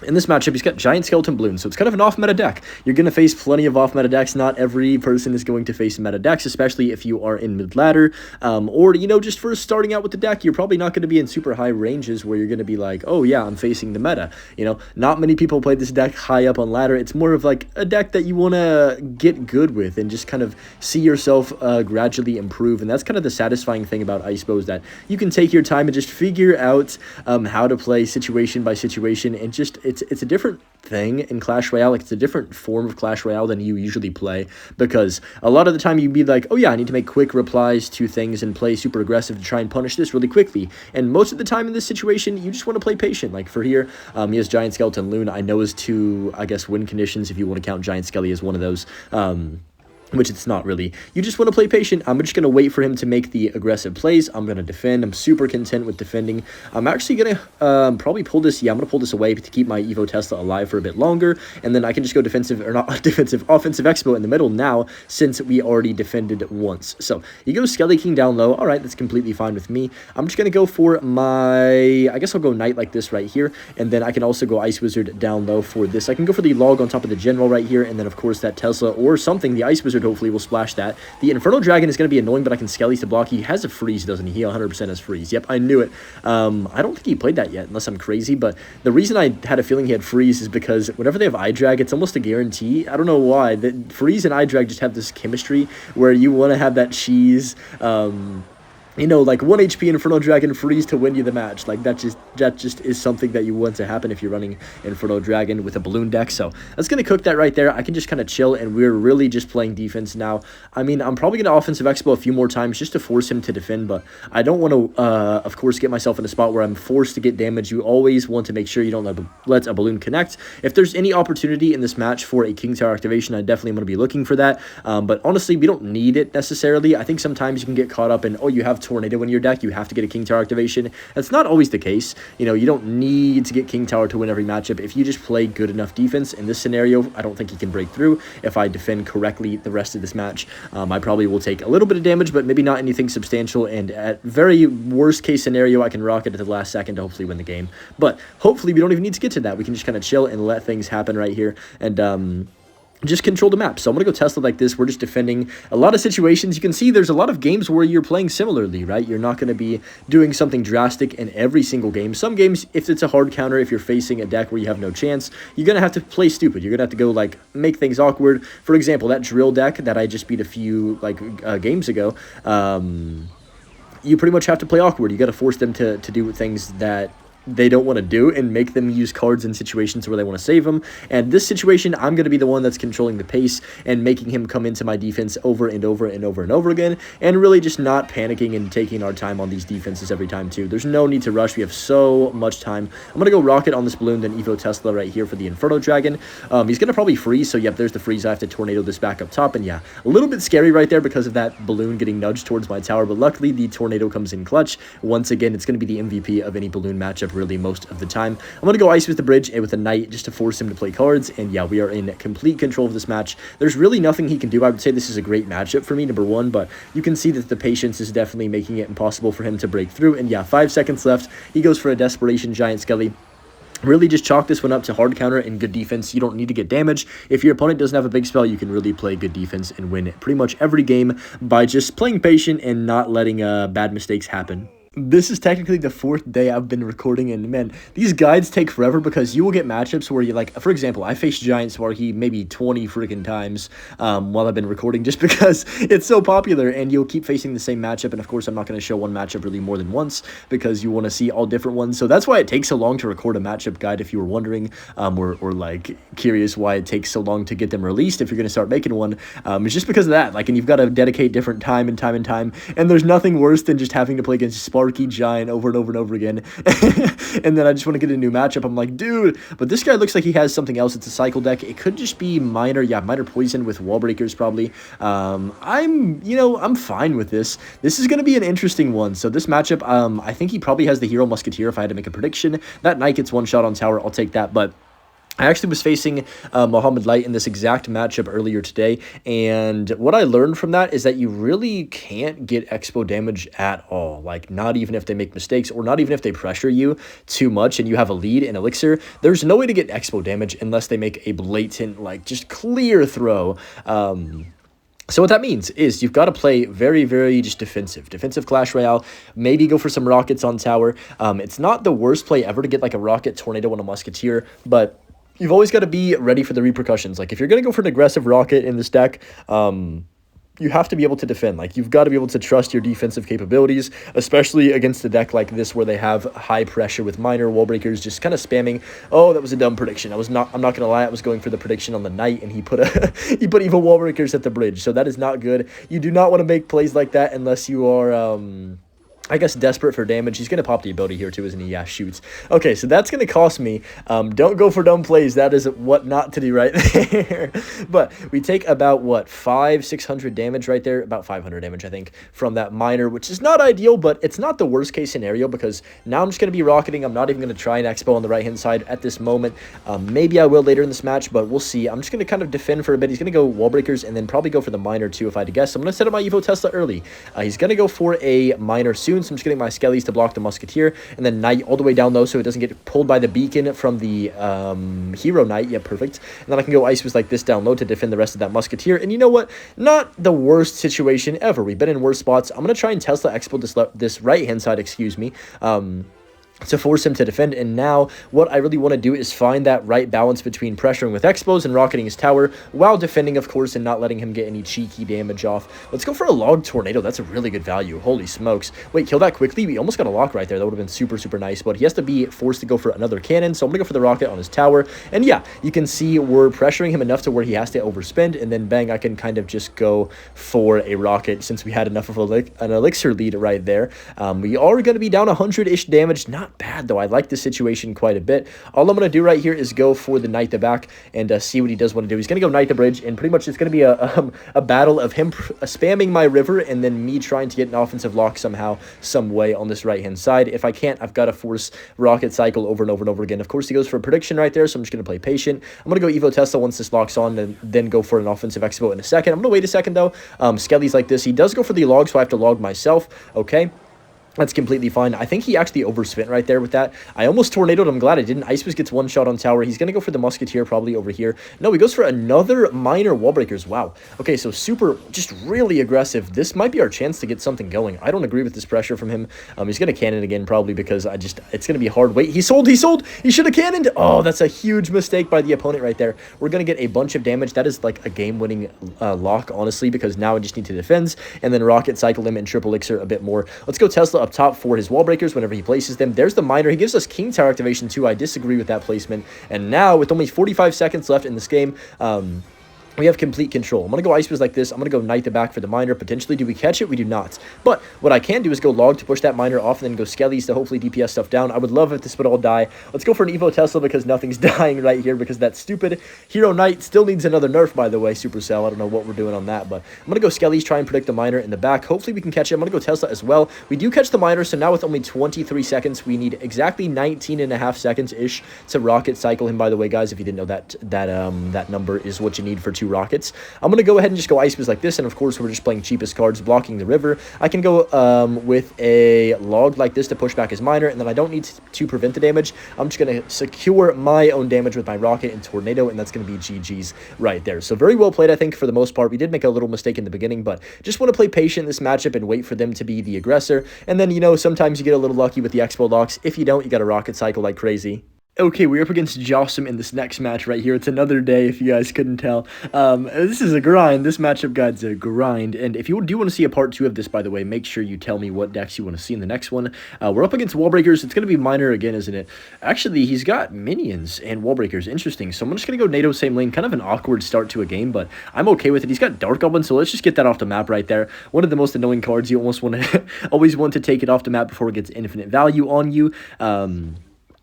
in this matchup, he's got Giant Skeleton Balloon, so it's kind of an off-meta deck. You're going to face plenty of off-meta decks. Not every person is going to face meta decks, especially if you are in mid-ladder, or, you know, just first starting out with the deck, you're probably not going to be in super high ranges where you're going to be like, oh, yeah, I'm facing the meta. You know, not many people play this deck high up on ladder. It's more of like a deck that you want to get good with and just kind of see yourself gradually improve, and that's kind of the satisfying thing about IceBow, is that you can take your time and just figure out how to play situation by situation, and just it's a different thing in Clash Royale. Like, it's a different form of Clash Royale than you usually play, because a lot of the time you'd be like, oh yeah, I need to make quick replies to things and play super aggressive to try and punish this really quickly, and most of the time in this situation you just want to play patient. Like for here, he has Giant Skeleton Loon. I know his two, I guess, win conditions, if you want to count Giant Skelly as one of those, which it's not really. You just want to play patient. I'm just going to wait for him to make the aggressive plays. I'm going to defend. I'm super content with defending. I'm actually going to probably pull this. Yeah, I'm going to pull this away to keep my Evo Tesla alive for a bit longer, and then I can just go defensive, or not defensive, offensive Expo in the middle now, since we already defended once. So he goes Skelly King down low. All right, that's completely fine with me. I'm just going to go for my, I guess I'll go Knight like this right here, and then I can also go Ice Wizard down low for this. I can go for the Log on top of the General right here, and then of course that Tesla or something, the Ice Wizard hopefully will splash that. The Infernal Dragon is going to be annoying, but I can Skellies to block. He has a freeze, doesn't he? He 100% has freeze. Yep, I knew it. I don't think he played that yet, unless I'm crazy, but the reason I had a feeling he had freeze is because whenever they have eye drag, it's almost a guarantee. I don't know why. The freeze and eye drag just have this chemistry where you want to have that cheese, you know, like 1 HP Inferno Dragon freeze to win you the match. Like, that just is something that you want to happen if you're running Inferno Dragon with a balloon deck. So that's going to cook that right there. I can just kind of chill, and we're really just playing defense now. I mean, I'm probably going to offensive Expo a few more times just to force him to defend, but I don't want to, of course, get myself in a spot where I'm forced to get damage. You always want to make sure you don't let a balloon connect. If there's any opportunity in this match for a King Tower activation, I definitely am going to be looking for that. But honestly, we don't need it necessarily. I think sometimes you can get caught up in, oh, you have Tornado in your deck, you have to get a King Tower activation. That's not always the case. You know, you don't need to get King Tower to win every matchup. If you just play good enough defense in this scenario, I don't think he can break through. If I defend correctly the rest of this match, I probably will take a little bit of damage, but maybe not anything substantial, and at very worst case scenario, I can rock it at the last second to hopefully win the game. But hopefully we don't even need to get to that. We can just kind of chill and let things happen right here, and just control the map. So I'm going to go Tesla like this. We're just defending a lot of situations. You can see there's a lot of games where you're playing similarly, right? You're not going to be doing something drastic in every single game. Some games, if it's a hard counter, if you're facing a deck where you have no chance, you're going to have to play stupid. You're going to have to go, like, make things awkward. For example, that drill deck that I just beat a few, like, games ago, you pretty much have to play awkward. You got to force them to do things that they don't want to do and make them use cards in situations where they want to save them. And this situation, I'm going to be the one that's controlling the pace and making him come into my defense over and over and over and over again, and really just not panicking and taking our time on these defenses every time too. There's no need to rush. We have so much time. I'm going to go Rocket on this balloon, then Evo Tesla right here for the Inferno Dragon. He's going to probably freeze, so yep, there's the freeze. I have to Tornado this back up top, and yeah, a little bit scary right there because of that balloon getting nudged towards my tower, but luckily the Tornado comes in clutch. Once again, it's going to be the MVP of any balloon matchup really most of the time. I'm going to go Ice with the bridge and with a Knight just to force him to play cards, and yeah, we are in complete control of this match. There's really nothing he can do. I would say this is a great matchup for me, number one, but you can see that the patience is definitely making it impossible for him to break through, and yeah, 5 seconds left. He goes for a Desperation Giant Skelly. Really just chalk this one up to hard counter and good defense. You don't need to get damage. If your opponent doesn't have a big spell, you can really play good defense and win pretty much every game by just playing patient and not letting bad mistakes happen. This is technically the 4th day I've been recording, and man, these guides take forever because you will get matchups where you, like, for example, I faced Giant Sparky maybe 20 freaking times while I've been recording just because it's so popular, and you'll keep facing the same matchup. And of course, I'm not going to show one matchup really more than once because you want to see all different ones. So that's why it takes so long to record a matchup guide, if you were wondering, or like curious why it takes so long to get them released if you're going to start making one. It's just because of that, like, and you've got to dedicate different time and time, and there's nothing worse than just having to play against Sparky Sparky giant over and over and over again. And then I just want to get a new matchup. I'm like, dude, but this guy looks like he has something else. It's a cycle deck. It could just be minor, yeah, minor poison with wall breakers probably. I'm fine with this. This is going to be an interesting one. So this matchup, I think he probably has the Hero Musketeer if I had to make a prediction. That Knight gets one shot on tower. I'll take that, but I actually was facing Mohammed Light in this exact matchup earlier today, and what I learned from that is that you really can't get expo damage at all, like not even if they make mistakes or not even if they pressure you too much and you have a lead in Elixir. There's no way to get expo damage unless they make a blatant, like, just clear throw. So what that means is you've got to play very, very just defensive Clash Royale, maybe go for some rockets on tower. It's not the worst play ever to get like a rocket tornado on a Musketeer, but you've always got to be ready for the repercussions. Like, if you're going to go for an aggressive rocket in this deck, you have to be able to defend. Like, you've got to be able to trust your defensive capabilities, especially against a deck like this where they have high pressure with minor wall breakers, just kind of spamming. Oh, that was a dumb prediction. I'm not going to lie. I was going for the prediction on the Knight, and he put evil wall breakers at the bridge. So that is not good. You do not want to make plays like that unless you are I guess desperate for damage. He's going to pop the ability here too, isn't he? Yeah, shoots. Okay, so that's going to cost me. Don't go for dumb plays. That is what not to do right there. But we take about, what, 600 damage right there? About 500 damage, I think, from that miner, which is not ideal, but it's not the worst case scenario because now I'm just going to be rocketing. I'm not even going to try an expo on the right-hand side at this moment. Maybe I will later in this match, but we'll see. I'm just going to kind of defend for a bit. He's going to go wall breakers and then probably go for the miner too, if I had to guess. So I'm going to set up my Evo Tesla early. He's going to go for a miner soon. So I'm just getting my Skellies to block the Musketeer, and then Knight all the way down low so it doesn't get pulled by the beacon from the Hero Knight. Yeah, perfect. And then I can go IceBow like this down low to defend the rest of that Musketeer. And you know what? Not the worst situation ever. We've been in worse spots. I'm going to try and Tesla Expo this right-hand side, excuse me, to force him to defend. And now what I really want to do is find that right balance between pressuring with expos and rocketing his tower while defending, of course, and not letting him get any cheeky damage off. Let's go for a log tornado. That's a really good value. Holy smokes. Wait, kill that quickly. We almost got a lock right there. That would have been super, super nice, but he has to be forced to go for another cannon. So I'm gonna go for the rocket on his tower. And yeah, you can see we're pressuring him enough to where he has to overspend, and then bang, I can kind of just go for a rocket since we had enough of an elixir lead right there. We are going to be down 100-ish damage. Not bad though. I like this situation quite a bit. All I'm going to do right here is go for the Knight the back and see what he does want to do. He's going to go Knight the bridge, and pretty much it's going to be a battle of him spamming my river and then me trying to get an offensive lock somehow, some way on this right hand side. If I can't, I've got to force rocket cycle over and over and over again. Of course, he goes for a prediction right there, so I'm just going to play patient. I'm going to go Evo Tesla once this locks on, and then go for an offensive expo in a second. I'm going to wait a second though. Skelly's like this. He does go for the log, so I have to log myself. Okay. That's completely fine. I think he actually overspent right there with that. I almost tornadoed. I'm glad I didn't. IceBow gets one shot on tower. He's going to go for the Musketeer probably over here. No, he goes for another minor wall breakers. Wow. Okay, so super, just really aggressive. This might be our chance to get something going. I don't agree with this pressure from him. He's going to cannon again probably because it's going to be hard. Wait, he sold. He should have cannoned. Oh, that's a huge mistake by the opponent right there. We're going to get a bunch of damage. That is like a game-winning lock, honestly, because now I just need to defend and then rocket cycle him and triple elixir a bit more. Let's go Tesla up top for his wall breakers whenever he places them. There's the miner. He gives us King Tower activation too. I disagree with that placement. And now with only 45 seconds left in this game, we have complete control. I'm going to go IceBow like this. I'm going to go Knight the back for the miner. Potentially, do we catch it? We do not. But what I can do is go log to push that miner off and then go Skellies to hopefully DPS stuff down. I would love if this would all die. Let's go for an Evo Tesla because nothing's dying right here because that stupid Hero Knight still needs another nerf, by the way, Supercell. I don't know what we're doing on that, but I'm going to go Skellies, try and predict the miner in the back. Hopefully, we can catch it. I'm going to go Tesla as well. We do catch the miner, so now with only 23 seconds, we need exactly 19.5 seconds-ish to rocket cycle him, by the way, guys. If you didn't know that number is what you need for 2 rockets. I'm going to go ahead and just go IceBow like this, and of course, we're just playing cheapest cards, blocking the river. I can go with a log like this to push back his miner, and then I don't need to prevent the damage. I'm just going to secure my own damage with my rocket and tornado, and that's going to be GG's right there. So very well played, I think, for the most part. We did make a little mistake in the beginning, but just want to play patient in this matchup and wait for them to be the aggressor. And then, you know, sometimes you get a little lucky with the expo locks. If you don't, you got to rocket cycle like crazy. Okay, we're up against Jossum in this next match right here. It's another day, if you guys couldn't tell. This is a grind. This matchup guide's a grind. And if you do want to see a part 2 of this, by the way, make sure you tell me what decks you want to see in the next one. We're up against Wall Breakers. It's going to be Miner again, isn't it? Actually, he's got Minions and Wall Breakers. Interesting. So I'm just going to go NATO same lane. Kind of an awkward start to a game, but I'm okay with it. He's got Dark Goblin, so let's just get that off the map right there. One of the most annoying cards. You almost want to always want to take it off the map before it gets infinite value on you.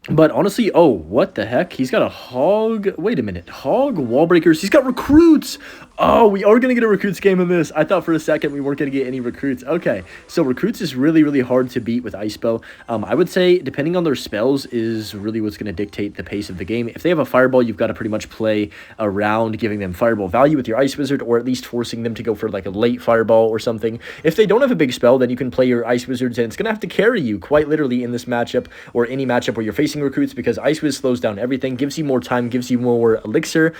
But honestly, oh, what the heck? He's got a Hog. Wait a minute. Hog, Wall Breakers. He's got Recruits. Oh, we are going to get a Recruits game in this. I thought for a second we weren't going to get any Recruits. Okay, so Recruits is really, really hard to beat with IceBow. I would say, depending on their spells, is really what's going to dictate the pace of the game. If they have a Fireball, you've got to pretty much play around giving them Fireball value with your Ice Wizard, or at least forcing them to go for like a late Fireball or something. If they don't have a big spell, then you can play your Ice Wizards, and it's going to have to carry you quite literally in this matchup, or any matchup where you're facing Recruits, because Ice Wiz slows down everything, gives you more time, gives you more elixir,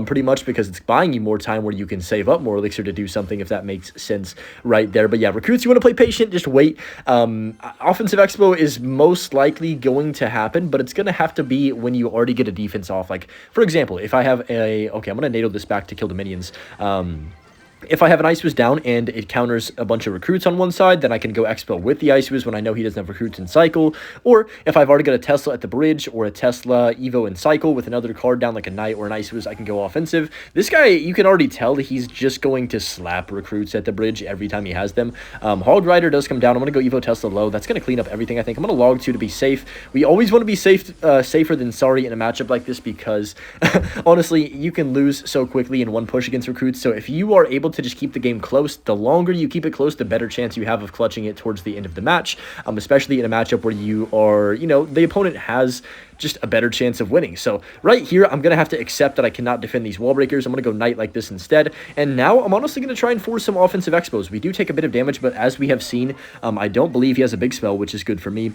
pretty much because it's buying you more time where you can save up more elixir to do something, if that makes sense right there. But yeah, Recruits, you want to play patient, just wait. Offensive Expo is most likely going to happen, but it's going to have to be when you already get a defense off. Like, for example, if I have a... Okay, I'm going to NATO this back to kill the minions. If I have an Ice Wiz down and it counters a bunch of Recruits on one side, then I can go Expo with the Ice Wiz when I know he doesn't have Recruits in cycle. Or if I've already got a Tesla at the bridge or a Tesla Evo in cycle with another card down like a Knight or an Ice Wiz, I can go offensive. This guy, you can already tell that he's just going to slap Recruits at the bridge every time he has them. Hog Rider does come down. I'm going to go Evo Tesla low. That's going to clean up everything, I think. I'm going to log 2 to be safe. We always want to be safer than sorry in a matchup like this, because honestly, you can lose so quickly in one push against Recruits. So if you are able to just keep the game close, the longer you keep it close, the better chance you have of clutching it towards the end of the match, especially in a matchup where you are, you know, the opponent has just a better chance of winning. So right here, I'm going to have to accept that I cannot defend these Wall Breakers. I'm going to go Knight like this instead. And now I'm honestly going to try and force some offensive expos. We do take a bit of damage, but as we have seen, I don't believe he has a big spell, which is good for me.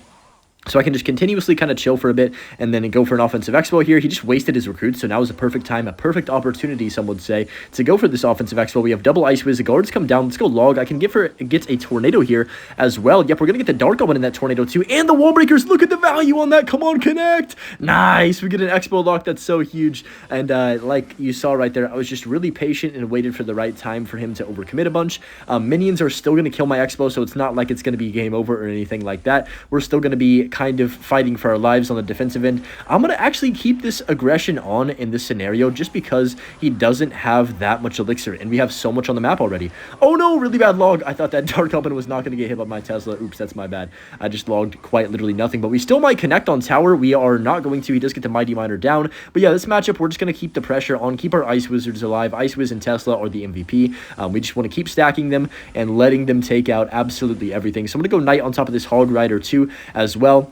So I can just continuously kind of chill for a bit and then go for an offensive expo here. He just wasted his Recruits, so now is a perfect time, a perfect opportunity, some would say, to go for this offensive expo. We have double Ice Wiz. The guards come down. Let's go Log. I can get a Tornado here as well. Yep, we're going to get the Dark Goblin in that Tornado too. And the Wall Breakers. Look at the value on that. Come on, connect. Nice. We get an expo lock. That's so huge. And like you saw right there, I was just really patient and waited for the right time for him to overcommit a bunch. Minions are still going to kill my expo, so it's not like it's going to be game over or anything like that. We're still going to be kind of fighting for our lives on the defensive end. I'm going to actually keep this aggression on in this scenario just because he doesn't have that much elixir and we have so much on the map already. Oh no, really bad log. I thought that Dark Goblin was not going to get hit by my Tesla. Oops, that's my bad. I just logged quite literally nothing, but we still might connect on tower. We are not going to. He does get the Mighty Miner down. But yeah, this matchup, we're just going to keep the pressure on, keep our Ice Wizards alive. Ice Wiz and Tesla are the MVP. We just want to keep stacking them and letting them take out absolutely everything. So I'm going to go Knight on top of this Hog Rider too as well.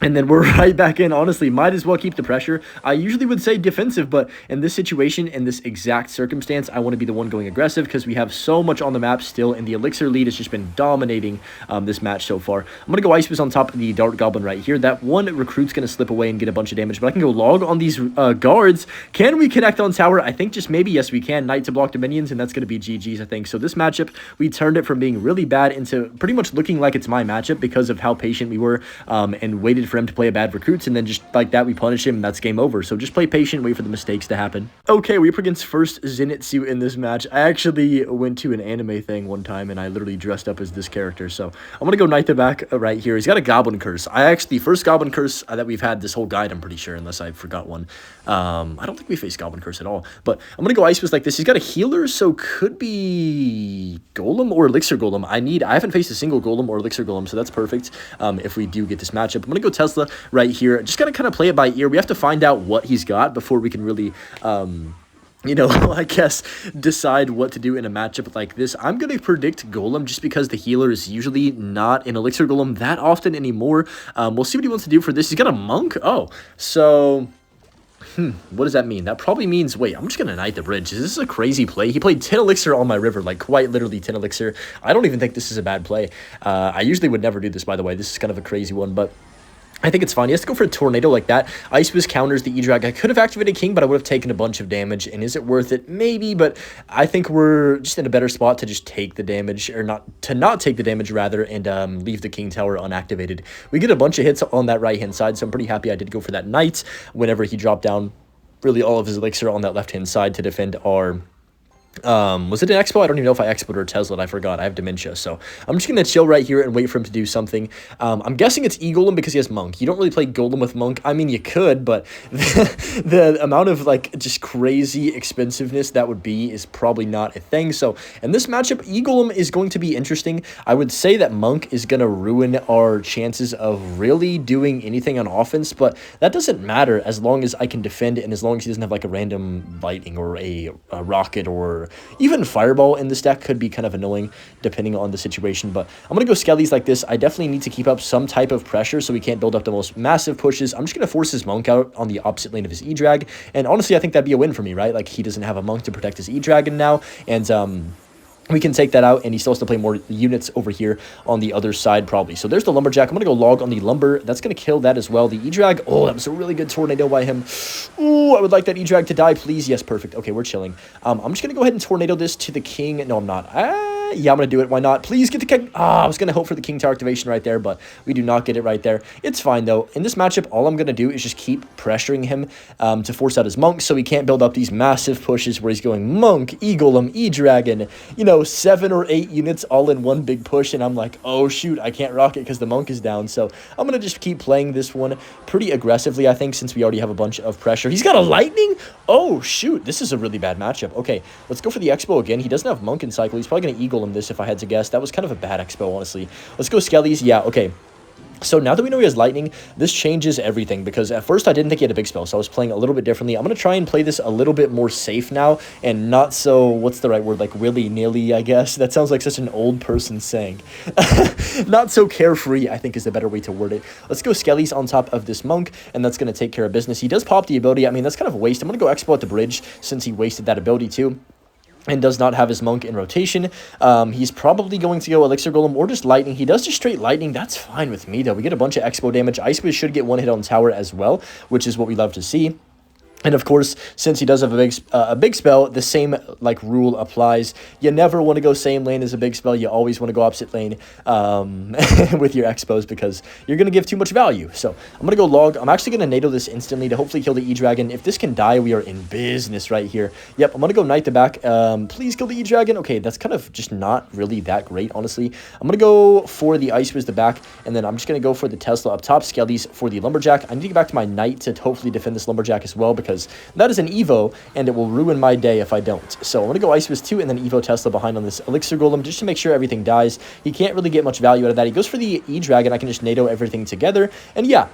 And then we're right back in. Honestly, might as well keep the pressure. I usually would say defensive, but in this situation, in this exact circumstance, I want to be the one going aggressive because we have so much on the map still, and the elixir lead has just been dominating this match so far. I'm going to go Ice Wiz on top of the Dark Goblin right here. That one Recruit's going to slip away and get a bunch of damage, but I can go Log on these guards. Can we connect on tower? I think just maybe, yes, we can. Knight to block the minions, and that's going to be GG's, I think. So this matchup, we turned it from being really bad into pretty much looking like it's my matchup because of how patient we were and waited for him to play a bad Recruits, and then just like that we punish him and that's game over. So just play patient, wait for the mistakes to happen. Okay, we're up against first Zenitsu in this match. I actually went to an anime thing one time and I literally dressed up as this character, so I'm gonna go Knight the back right here. He's got a Goblin Curse. The first Goblin Curse that we've had this whole guide, I'm pretty sure, unless I forgot one. I don't think we faced Goblin Curse at all, but I'm gonna go Ice Wiz like this. He's got a healer, so could be Golem or Elixir Golem. I haven't faced a single Golem or Elixir Golem, so that's perfect if we do get this matchup. I'm gonna go Tesla right here. Just gotta kind of play it by ear. We have to find out what he's got before we can really you know, I guess decide what to do in a matchup like this. I'm going to predict Golem just because the healer is usually not an Elixir Golem that often anymore. We'll see what he wants to do for this. He's got a Monk. Oh, so what does that mean? That probably means, wait, I'm just going to Knight the bridge. Is this a crazy play? He played 10 elixir on my river, like quite literally 10 elixir. I don't even think this is a bad play. I usually would never do this, by the way. This is kind of a crazy one, but I think it's fine. He has to go for a tornado like that. IceBow counters the E-Drag. I could have activated King, but I would have taken a bunch of damage. And is it worth it? Maybe, but I think we're just in a better spot to just take the damage, or not take the damage, rather, and leave the King Tower unactivated. We get a bunch of hits on that right-hand side, so I'm pretty happy I did go for that Knight whenever he dropped down really all of his elixir on that left-hand side to defend our... was it an expo? I don't even know if I expoed or Tesla. I forgot. I have dementia. So I'm just going to chill right here and wait for him to do something. I'm guessing it's E-Golem because he has Monk. You don't really play Golem with Monk. I mean, you could, but the amount of, like, just crazy expensiveness that would be is probably not a thing. So in this matchup, E-Golem is going to be interesting. I would say that Monk is going to ruin our chances of really doing anything on offense, but that doesn't matter as long as I can defend and as long as he doesn't have, like, a random lightning or a rocket, or even Fireball in this deck could be kind of annoying depending on the situation. But I'm going to go Skellies like this. I definitely need to keep up some type of pressure so we can't build up the most massive pushes. I'm just going to force his Monk out on the opposite lane of his E-Drag. And honestly, I think that'd be a win for me, right? Like, he doesn't have a Monk to protect his E-Dragon now. And, we can take that out, and he still has to play more units over here on the other side, probably. So there's the Lumberjack. I'm going to go log on the Lumber. That's going to kill that as well. The E-Drag, oh, that was a really good tornado by him. Ooh, I would like that E-Drag to die, please. Yes, perfect. Okay, we're chilling. I'm just going to go ahead and tornado this to the King. No, I'm not. Yeah, I'm going to do it. Why not? Please get the King. I was going to hope for the King Tower activation right there, but we do not get it right there. It's fine, though. In this matchup, all I'm going to do is just keep pressuring him to force out his Monk so he can't build up these massive pushes where he's going Monk, E-Golem, E-Dragon, you know, 7 or 8 units all in one big push, and I'm like, oh, shoot, I can't rock it because the Monk is down. So I'm going to just keep playing this one pretty aggressively, I think, since we already have a bunch of pressure. He's got a Lightning? Oh, shoot, this is a really bad matchup. Okay, let's go for the Expo again. He doesn't have Monk in cycle. He's probably going to E-Golem this if I had to guess. That was kind of a bad Expo, honestly. Let's go Skellies. Yeah, okay. So now that we know he has Lightning, this changes everything, because at first I didn't think he had a big spell, so I was playing a little bit differently. I'm going to try and play this a little bit more safe now, and not so, what's the right word, like willy-nilly, I guess? That sounds like such an old person saying. Not so carefree, I think, is the better way to word it. Let's go Skellies on top of this Monk, and that's going to take care of business. He does pop the ability. I mean, that's kind of a waste. I'm going to go Expo at the bridge, since he wasted that ability too, and does not have his Monk in rotation. He's probably going to go Elixir Golem or just Lightning. He does just straight Lightning. That's fine with me, though. We get a bunch of Expo damage. IceBow should get one hit on tower as well, which is what we love to see. And of course, since he does have a big spell, the same like rule applies. You never want to go same lane as a big spell. You always want to go opposite lane with your expos, because you're going to give too much value. So I'm going to go log. I'm actually going to NATO this instantly to hopefully kill the E-Dragon. If this can die, we are in business right here. Yep, I'm going to go Knight the back. Please kill the E-Dragon. Okay, that's kind of just not really that great, honestly. I'm going to go for the IceBow the back, and then I'm just going to go for the Tesla up top, Skellies for the Lumberjack. I need to get back to my Knight to hopefully defend this Lumberjack as well, because that is an Evo, and it will ruin my day if I don't. So I'm going to go IceBow 2 and then Evo Tesla behind on this Elixir Golem just to make sure everything dies. He can't really get much value out of that. He goes for the E-Dragon. I can just NATO everything together. And yeah,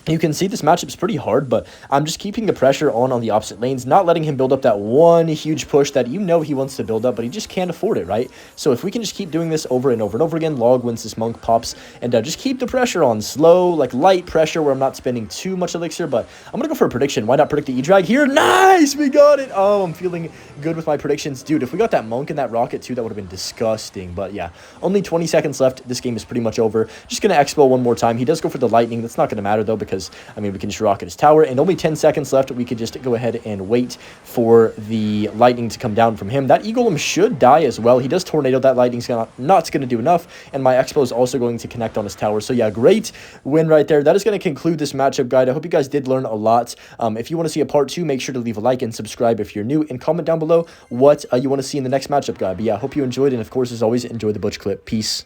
you can see this matchup's pretty hard, but I'm just keeping the pressure on the opposite lanes, not letting him build up that one huge push that you know he wants to build up, but he just can't afford it, right? So if we can just keep doing this over and over and over again, log once this Monk pops, and just keep the pressure on slow, like light pressure where I'm not spending too much elixir. But I'm going to go for a prediction. Why not predict the E-Drag here? Nice! We got it! Oh, I'm feeling good with my predictions. Dude, if we got that Monk and that Rocket too, that would have been disgusting. But yeah, only 20 seconds left. This game is pretty much over. Just going to Expo one more time. He does go for the Lightning. That's not going to matter though, because, I mean, we can just rocket his tower, and only 10 seconds left. We could just go ahead and wait for the Lightning to come down from him. That E-Golem should die as well. He does Tornado. That Lightning's not going to do enough, and my Expo is also going to connect on his tower. So yeah, great win right there. That is going to conclude this matchup guide. I hope you guys did learn a lot. If you want to see a part 2, make sure to leave a like and subscribe if you're new, and comment down below what you want to see in the next matchup guide. But yeah, I hope you enjoyed, and of course, as always, enjoy the Butch clip. Peace.